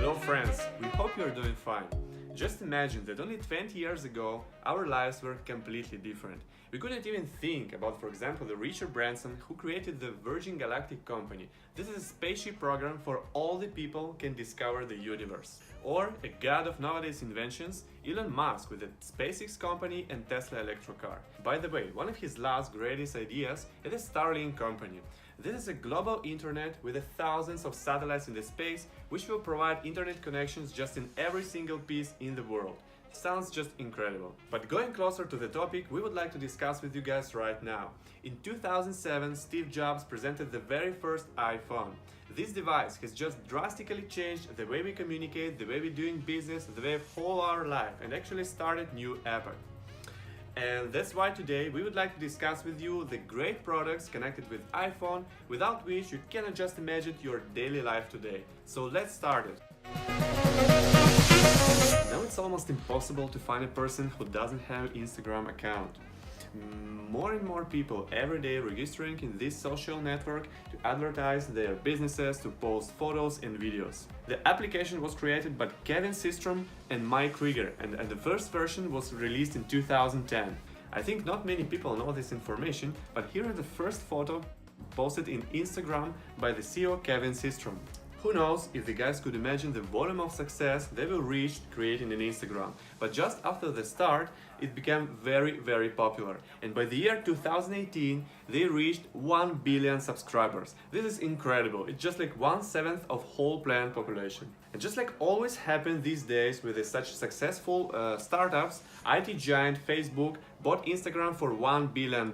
Hello friends, we hope you are doing fine. Just imagine that only 20 years ago our lives were completely different. We couldn't even think about, for example, the Richard Branson who created the Virgin Galactic Company. This is a spaceship program for all the people can discover the universe. Or a god of nowadays inventions, Elon Musk with the SpaceX company and Tesla electric car. By the way, one of his last greatest ideas is the Starlink company. This is a global internet with thousands of satellites in the space which will provide internet connections just in every single piece in the world. Sounds just incredible. But going closer to the topic, we would like to discuss with you guys right now. In 2007, Steve Jobs presented the very first iPhone. This device has just drastically changed the way we communicate, the way we're doing business, the way of whole our life, and actually started new epoch. And that's why today we would like to discuss with you the great products connected with iPhone, without which you cannot just imagine your daily life today. So let's start it. Now it's almost impossible to find a person who doesn't have an Instagram account. More and more people every day registering in this social network to advertise their businesses, to post photos and videos. The application was created by Kevin Systrom and Mike Krieger, and the first version was released in 2010. I think not many people know this information, but here is the first photo posted in Instagram by the CEO Kevin Systrom. Who knows if the guys could imagine the volume of success they will reach creating an Instagram. But just after the start, it became very popular. And by the year 2018, they reached 1 billion subscribers. This is incredible. It's just like 1/7 of whole planet population. And just like always happens these days with such successful startups, IT giant Facebook bought Instagram for $1 billion.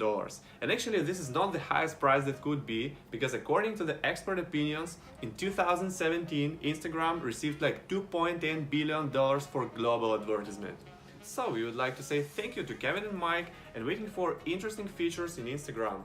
And actually this is not the highest price that could be, because according to the expert opinions, in 2017 Instagram received like $2.10 billion for global advertisement. So we would like to say thank you to Kevin and Mike and waiting for interesting features in Instagram.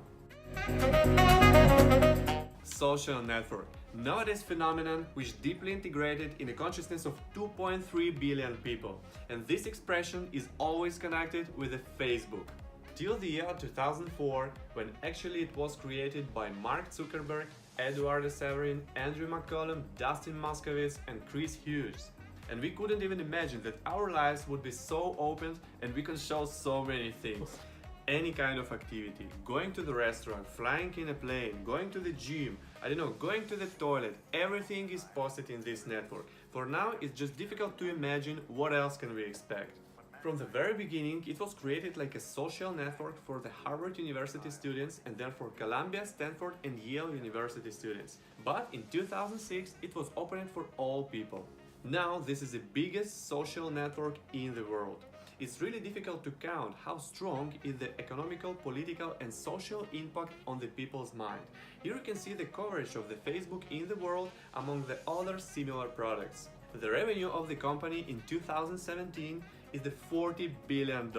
Social network. Nowadays phenomenon which deeply integrated in the consciousness of 2.3 billion people, and this expression is always connected with the Facebook. Till the year 2004, when actually it was created by Mark Zuckerberg, Eduardo Severin, Andrew McCollum, Dustin Moskovitz and Chris Hughes. And we couldn't even imagine that our lives would be so open and we could show so many things. Any kind of activity, going to the restaurant, flying in a plane, going to the gym, going to the toilet, everything is posted in this network. For now, it's just difficult to imagine what else can we expect. From the very beginning, it was created like a social network for the Harvard University students and then for Columbia, Stanford and Yale University students. But in 2006, it was opened for all people. Now, this is the biggest social network in the world. It's really difficult to count how strong is the economical, political and social impact on the people's mind. Here you can see the coverage of the Facebook in the world among the other similar products. The revenue of the company in 2017 is the $40 billion.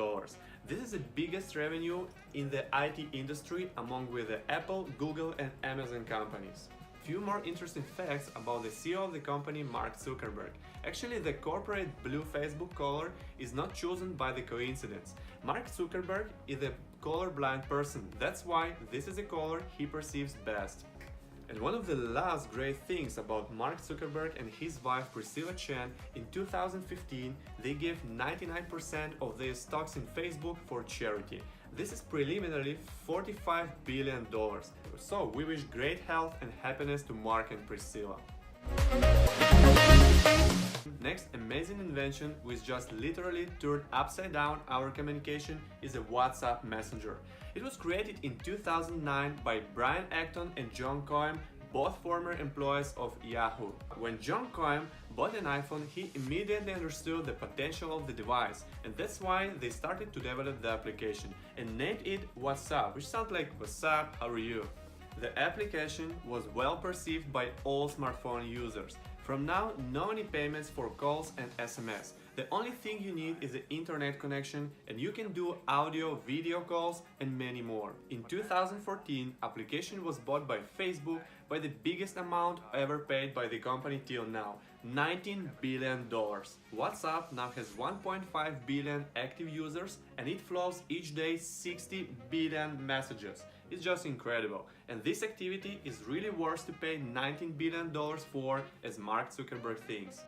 This is the biggest revenue in the IT industry among with the Apple, Google and Amazon companies. Few more interesting facts about the CEO of the company, Mark Zuckerberg. Actually, the corporate blue Facebook color is not chosen by the coincidence. Mark Zuckerberg is a colorblind person. That's why this is the color he perceives best. And one of the last great things about Mark Zuckerberg and his wife Priscilla Chan, in 2015 they gave 99% of their stocks in Facebook for charity. This is preliminarily $45 billion. So we wish great health and happiness to Mark and Priscilla. Next amazing invention which just literally turned upside down our communication is a WhatsApp Messenger. It was created in 2009 by Brian Acton and John Cohen, both former employees of Yahoo. When John Cohen bought an iPhone, he immediately understood the potential of the device, and that's why they started to develop the application and named it WhatsApp, which sounds like "What's up, how are you?" The application was well perceived by all smartphone users. From now, no any payments for calls and SMS. The only thing you need is the internet connection and you can do audio, video calls and many more. In 2014, application was bought by Facebook by the biggest amount ever paid by the company till now, $19 billion. WhatsApp now has 1.5 billion active users and it flows each day 60 billion messages. is just incredible, and this activity is really worth to pay $19 billion for, as Mark Zuckerberg thinks.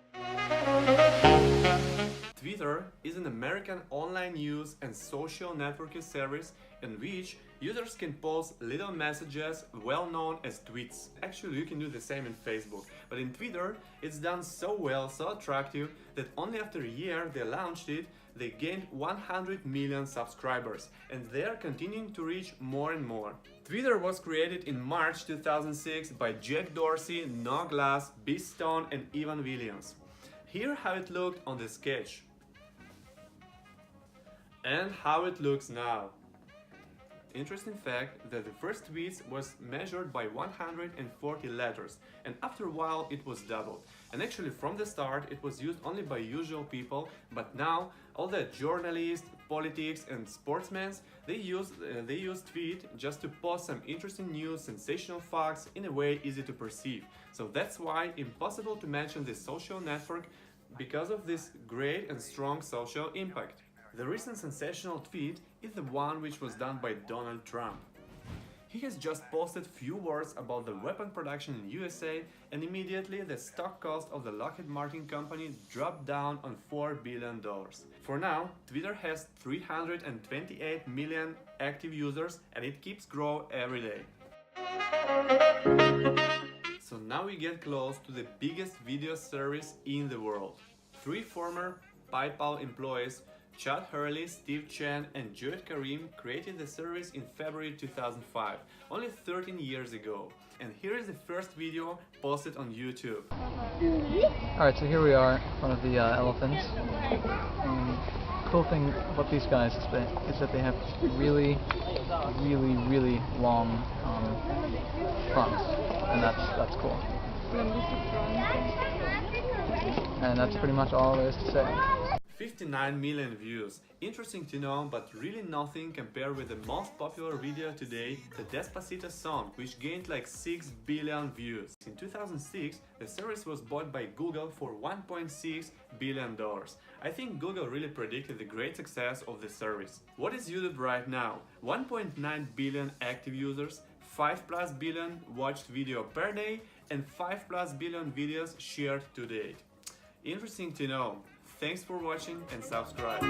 Twitter is an American online news and social networking service in which users can post little messages well known as tweets. Actually, you can do the same in Facebook, but in Twitter it's done so well, so attractive, that only after a year they launched it, they gained 100 million subscribers, and they are continuing to reach more and more. Twitter was created in March 2006 by Jack Dorsey, Noah Glass, B. Stone and Evan Williams. Here how it looked on the sketch. And how it looks now. Interesting fact that the first tweets was measured by 140 letters, and after a while it was doubled. And actually from the start it was used only by usual people, but now all the journalists, politics and sportsmen, they use tweet just to post some interesting news, sensational facts in a way easy to perceive. So that's why impossible to mention this social network because of this great and strong social impact. The recent sensational tweet is the one which was done by Donald Trump. He has just posted few words about the weapon production in USA, and immediately the stock cost of the Lockheed Martin company dropped down on $4 billion. For now, Twitter has 328 million active users and it keeps growing every day. So now we get close to the biggest video service in the world. 3 former PayPal employees, Chad Hurley, Steve Chen and Jawed Karim, created the service in February 2005, only 13 years ago. And here is the first video posted on YouTube. Alright, so here we are in front of the elephants. Cool thing about these guys is that they have really long fronts, and that's cool. And that's pretty much all there is to say. 59 million views. Interesting to know, but really nothing compared with the most popular video today, the Despacito song, which gained like 6 billion views. In 2006, the service was bought by Google for $1.6 billion. I think Google really predicted the great success of the service. What is YouTube right now? 1.9 billion active users, 5+ billion watched video per day, and 5+ billion videos shared to date. Interesting to know. Thanks for watching and subscribe.